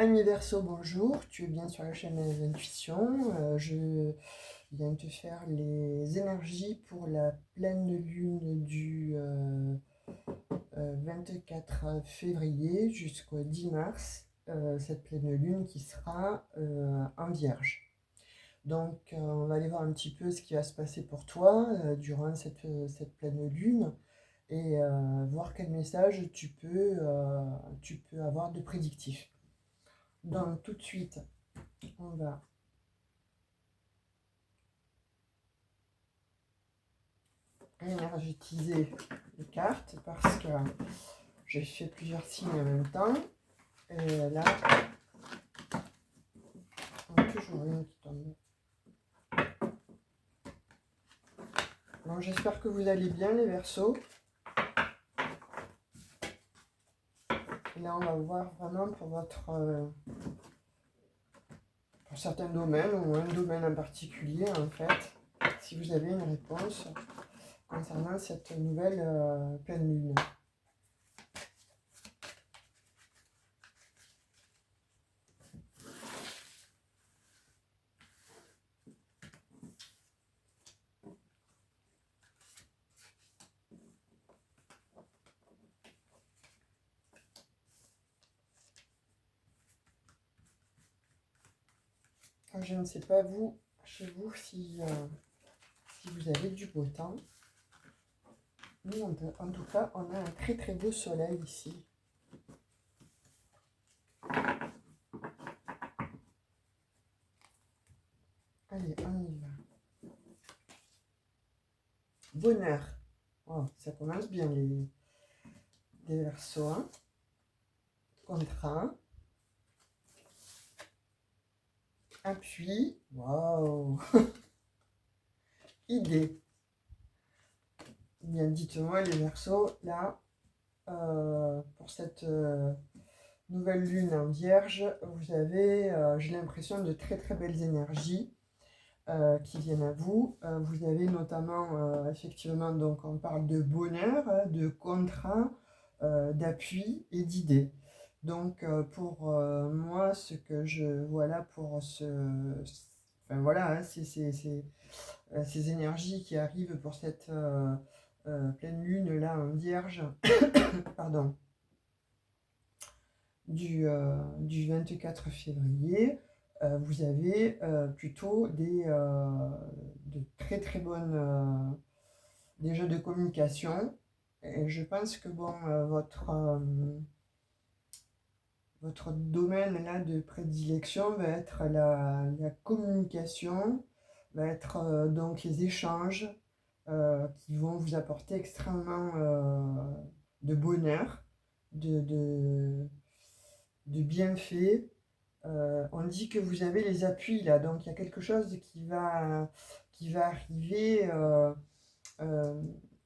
Ami Verseau, bonjour, tu es bien sur la chaîne des intuitions. Je viens te faire les énergies pour la pleine lune du 24 février jusqu'au 10 mars. Cette pleine lune qui sera en Vierge. Donc, on va aller voir un petit peu ce qui va se passer pour toi durant cette pleine lune et voir quel message tu peux avoir de prédictif. Donc, tout de suite, on va énergétiser les cartes parce que j'ai fait plusieurs signes en même temps. Et là, on a toujours une qui tombe. Donc, j'espère que vous allez bien, les Verseaux. Et là, on va voir vraiment pour certains domaines ou un domaine en particulier, en fait, si vous avez une réponse concernant cette nouvelle pleine lune. Je ne sais pas vous, chez vous, si vous avez du beau temps. Nous, en tout cas, on a un très très beau soleil ici. Allez, on y va. Bonheur. Oh, ça commence bien les Verseaux. Hein. Contrat. Appui. Waouh. Idée. Bien, dites-moi les Verseaux, là, pour cette nouvelle lune en Vierge, vous avez, j'ai l'impression, de très très belles énergies qui viennent à vous. Vous avez notamment, effectivement, donc on parle de bonheur, de contrat, d'appui et d'idées. Donc pour moi, ce que je vois là pour enfin voilà, hein, ces énergies qui arrivent pour cette pleine lune là en Vierge, pardon, du 24 février, vous avez plutôt de très très bonnes des jeux de communication. Et je pense que bon, votre domaine là de prédilection va être la communication, va être donc les échanges qui vont vous apporter extrêmement de bonheur, de bienfaits. On dit que vous avez les appuis là, donc il y a quelque chose qui va arriver.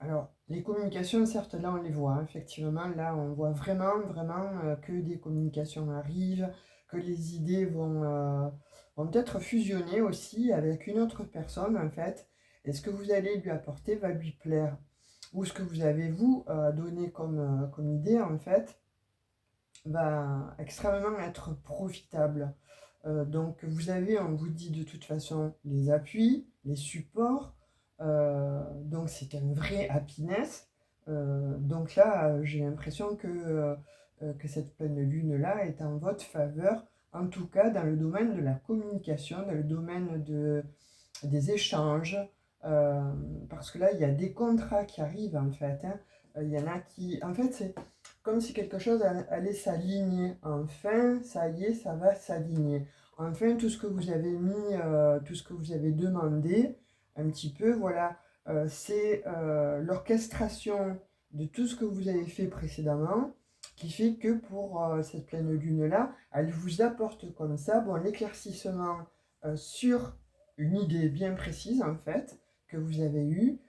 Alors, les communications, certes, là on les voit, hein, effectivement, là on voit vraiment, vraiment que des communications arrivent, que les idées vont peut-être fusionner aussi avec une autre personne en fait, et ce que vous allez lui apporter va lui plaire. Ou ce que vous avez vous donné comme idée en fait, va extrêmement être profitable. Donc vous avez, on vous dit de toute façon, les appuis, les supports, donc c'est un vrai happiness. Donc là, j'ai l'impression que cette pleine lune-là est en votre faveur, en tout cas dans le domaine de la communication, dans le domaine des échanges, parce que là, il y a des contrats qui arrivent en fait. Hein. Il y en a qui... En fait, c'est comme si quelque chose allait s'aligner. Enfin, ça y est, ça va s'aligner. Enfin, tout ce que vous avez mis, tout ce que vous avez demandé, un petit peu, voilà, c'est l'orchestration de tout ce que vous avez fait précédemment qui fait que pour cette pleine lune-là, elle vous apporte comme ça, bon, l'éclaircissement sur une idée bien précise, en fait, que vous avez eue,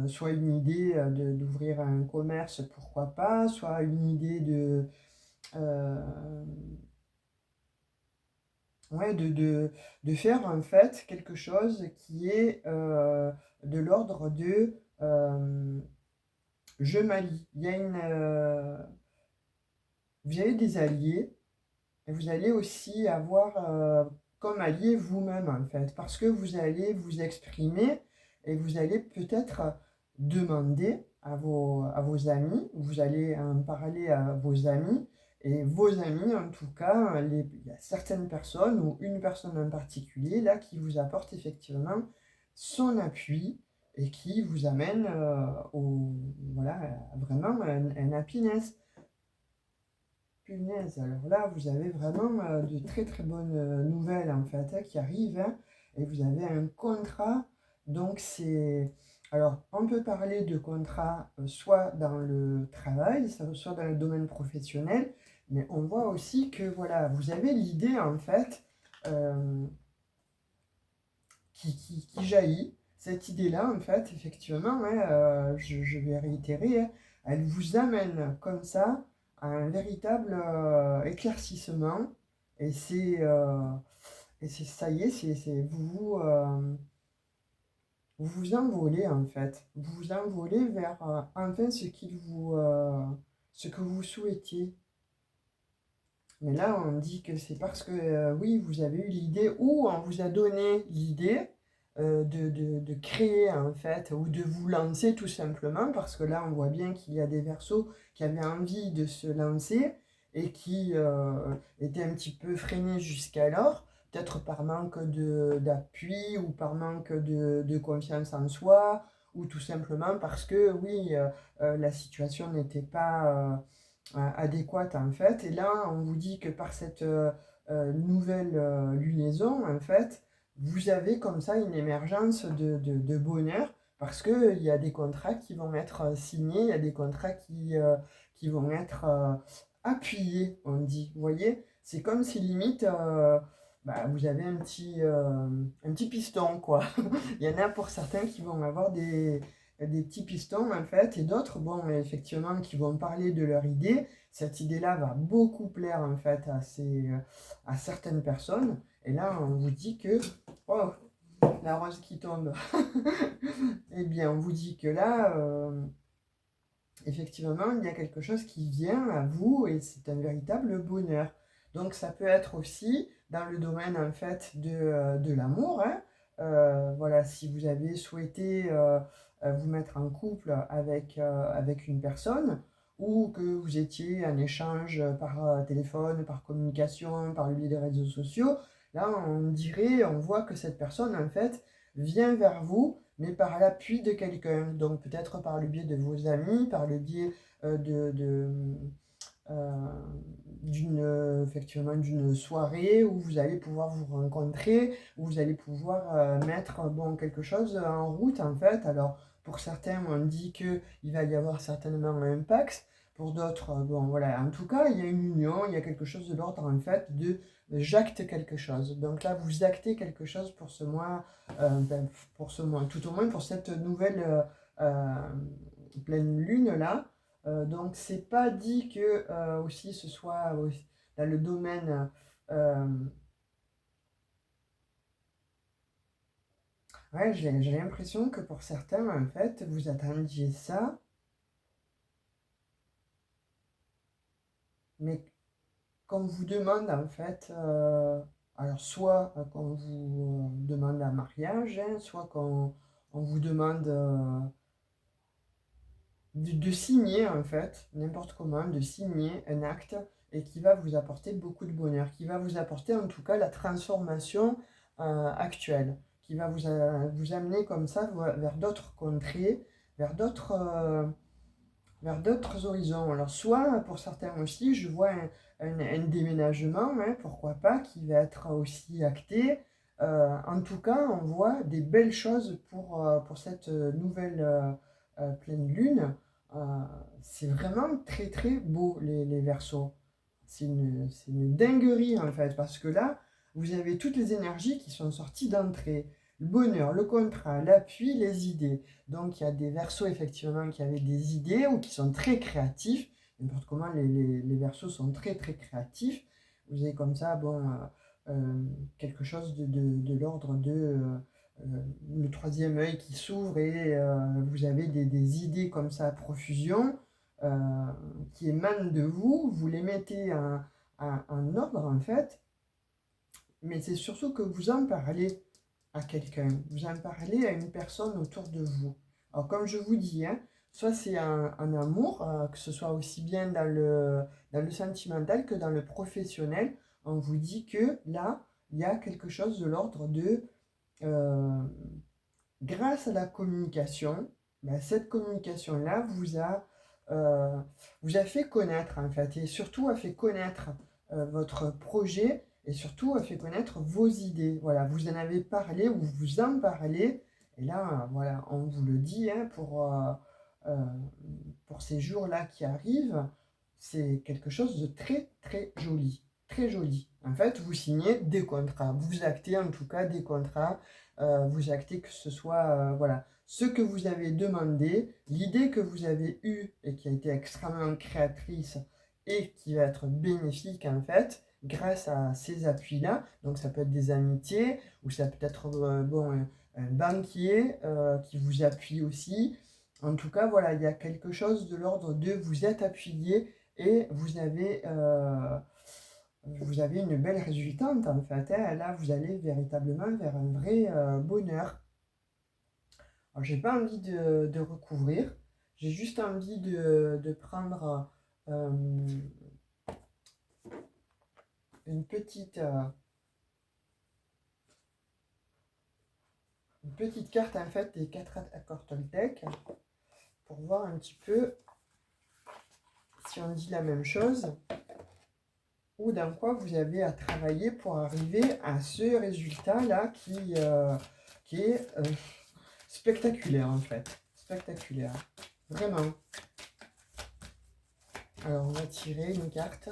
soit une idée d'ouvrir un commerce, pourquoi pas, soit une idée euh, ouais, de faire en fait quelque chose qui est de l'ordre de je m'allie. Il y a vous avez des alliés Et vous allez aussi avoir comme allié vous-même, en fait, parce que vous allez vous exprimer et vous allez peut-être demander à vos amis, vous allez en parler à vos amis, et vos amis, en tout cas, il y a certaines personnes ou une personne en particulier, là, qui vous apporte effectivement son appui et qui vous amène voilà, vraiment un happiness. Punaise, alors là, vous avez vraiment de très très bonnes nouvelles en fait qui arrivent, hein, et vous avez un contrat. Donc c'est... Alors, on peut parler de contrat soit dans le travail, soit dans le domaine professionnel, mais on voit aussi que voilà, vous avez l'idée en fait euh, qui jaillit. Cette idée-là, en fait, effectivement, hein, je vais réitérer, hein, elle vous amène comme ça à un véritable éclaircissement. Et c'est ça y est, vous vous envolez en fait. Vous vous envolez vers enfin ce que vous souhaitiez. Mais là, on dit que c'est parce que, oui, vous avez eu l'idée ou on vous a donné l'idée de créer, en fait, ou de vous lancer tout simplement, parce que là, on voit bien qu'il y a des Verseaux qui avaient envie de se lancer et qui étaient un petit peu freinés jusqu'alors, peut-être par manque d'appui ou par manque de confiance en soi, ou tout simplement parce que, oui, la situation n'était pas adéquate en fait. Et là, on vous dit que par cette nouvelle lunaison, en fait, vous avez comme ça une émergence de bonheur parce qu'il y a des contrats qui vont être signés, il y a des contrats qui vont être appuyés, on dit. Vous voyez, c'est comme si limite, bah, vous avez un petit piston, quoi. Il y en a pour certains qui vont avoir des petits pistons en fait, et d'autres, bon, effectivement, qui vont parler de leur idée. Cette idée-là va beaucoup plaire en fait à certaines personnes. Et là, on vous dit que, oh, la rose qui tombe. Eh bien, on vous dit que là, effectivement, il y a quelque chose qui vient à vous et c'est un véritable bonheur. Donc, ça peut être aussi dans le domaine en fait de l'amour, hein. Voilà, si vous avez souhaité vous mettre en couple avec une personne ou que vous étiez en échange par téléphone, par communication, par le biais des réseaux sociaux, là, on dirait, on voit que cette personne en fait vient vers vous mais par l'appui de quelqu'un. Donc peut-être par le biais de vos amis, par le biais euh, de, de, euh, effectivement d'une soirée où vous allez pouvoir vous rencontrer, où vous allez pouvoir mettre bon, quelque chose en route en fait. Alors pour certains, on dit qu'il va y avoir certainement un Pax. Pour d'autres, bon voilà, en tout cas, il y a une union, il y a quelque chose de l'ordre en fait de j'acte quelque chose. Donc là, vous actez quelque chose pour ce mois, pour ce mois, tout au moins pour cette nouvelle pleine lune là. Donc c'est pas dit que aussi ce soit dans le domaine ouais, j'ai l'impression que pour certains en fait vous attendiez ça, mais qu'on vous demande en fait alors soit qu'on vous demande un mariage, hein, soit qu'on on vous demande de signer en fait, n'importe comment, de signer un acte et qui va vous apporter beaucoup de bonheur, qui va vous apporter en tout cas la transformation actuelle, qui va vous amener comme ça vers d'autres contrées, vers vers d'autres horizons. Alors soit pour certains aussi, je vois un déménagement, hein, pourquoi pas, qui va être aussi acté. En tout cas, on voit des belles choses pour cette nouvelle pleine lune. Euh, c'est vraiment très très beau les Verseaux. C'est une dinguerie en fait, parce que là, vous avez toutes les énergies qui sont sorties d'entrée. Le bonheur, le contrat, l'appui, les idées. Donc il y a des Verseaux effectivement qui avaient des idées ou qui sont très créatifs. N'importe comment, les Verseaux sont très très créatifs. Vous avez comme ça, bon, quelque chose de l'ordre le troisième œil qui s'ouvre et vous avez des idées comme ça à profusion euh, qui émanent de vous. Vous les mettez en ordre, en fait, mais c'est surtout que vous en parlez à quelqu'un, vous en parlez à une personne autour de vous. Alors, comme je vous dis, hein, soit c'est un amour, que ce soit aussi bien dans le sentimental que dans le professionnel, on vous dit que là, il y a quelque chose de l'ordre de, euh, grâce à la communication, ben, cette communication-là vous a fait connaître, en fait, et surtout a fait connaître votre projet, et surtout a fait connaître vos idées. Voilà, vous en avez parlé, ou vous en parlez, et là, voilà, on vous le dit, hein, euh, pour ces jours-là qui arrivent, c'est quelque chose de très, très joli. Très joli. En fait, vous signez des contrats, vous actez en tout cas des contrats, vous actez que ce soit voilà, ce que vous avez demandé, l'idée que vous avez eue et qui a été extrêmement créatrice et qui va être bénéfique en fait grâce à ces appuis-là. Donc ça peut être des amitiés ou ça peut être bon, un banquier qui vous appuie aussi. En tout cas, voilà, il y a quelque chose de l'ordre de vous êtes appuyé et vous avez une belle résultante en fait, hein. Là, vous allez véritablement vers un vrai bonheur. Alors, j'ai pas envie de recouvrir, j'ai juste envie de prendre euh, une petite, euh, une petite carte en fait des 4 accords Toltec pour voir un petit peu si on dit la même chose ou dans quoi vous avez à travailler pour arriver à ce résultat-là qui est spectaculaire en fait. Spectaculaire. Vraiment. Alors on va tirer une carte.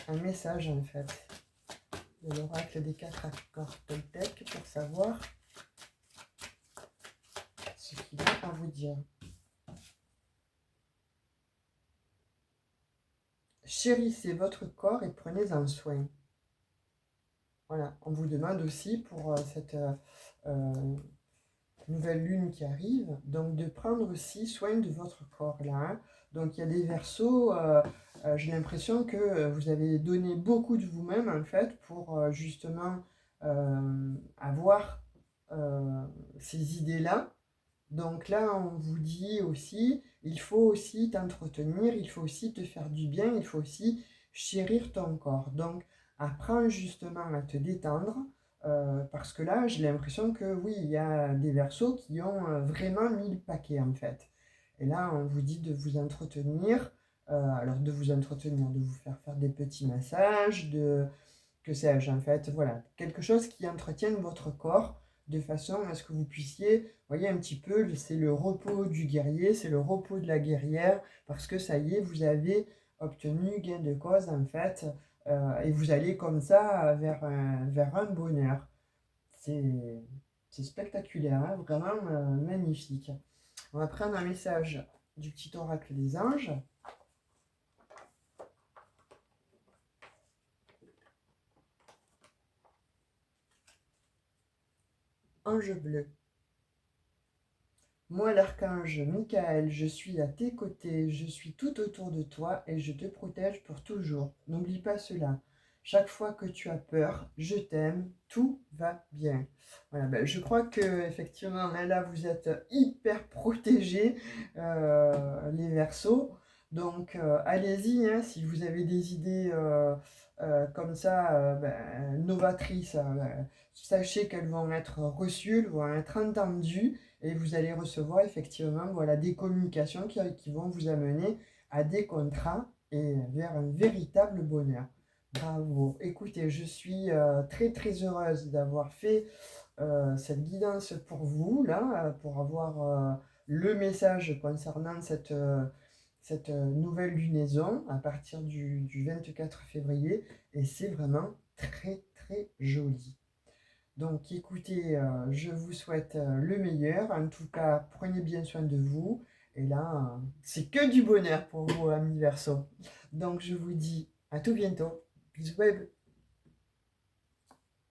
Un message en fait. De l'oracle des 4 accords Toltec pour savoir ce qu'il a à vous dire. Chérissez votre corps et prenez-en soin. Voilà, on vous demande aussi pour cette nouvelle lune qui arrive, donc de prendre aussi soin de votre corps là, hein. Donc il y a des versos, j'ai l'impression que vous avez donné beaucoup de vous-même en fait pour justement avoir ces idées-là. Donc là, on vous dit aussi, il faut aussi t'entretenir, il faut aussi te faire du bien, il faut aussi chérir ton corps. Donc apprends justement à te détendre, parce que là, j'ai l'impression que oui, il y a des versos qui ont vraiment mis le paquet en fait. Et là, on vous dit de vous entretenir, alors de vous entretenir, de vous faire des petits massages, que sais-je, en fait, voilà, quelque chose qui entretienne votre corps de façon à ce que vous puissiez, vous voyez un petit peu, c'est le repos du guerrier, c'est le repos de la guerrière, parce que ça y est, vous avez obtenu gain de cause, en fait, et vous allez comme ça vers un bonheur. C'est, c'est spectaculaire, hein, vraiment magnifique. On va prendre un message du petit oracle des anges. Ange bleu. Moi, l'archange Michael, je suis à tes côtés, je suis tout autour de toi et je te protège pour toujours. N'oublie pas cela. Chaque fois que tu as peur, je t'aime, tout va bien. Voilà, ben, je crois que effectivement là vous êtes hyper protégés, les Verseaux. Donc allez-y, hein, si vous avez des idées comme ça, ben, novatrices, sachez qu'elles vont être reçues, elles vont être entendues et vous allez recevoir effectivement voilà, des communications qui vont vous amener à des contrats et vers un véritable bonheur. Bravo. Écoutez, je suis très très heureuse d'avoir fait cette guidance pour vous, là, pour avoir le message concernant cette nouvelle lunaison à partir du 24 février. Et c'est vraiment très très joli. Donc écoutez, je vous souhaite le meilleur. En tout cas, prenez bien soin de vous. Et là, c'est que du bonheur pour vous, amis Verseau. Donc je vous dis à tout bientôt. Bisous web.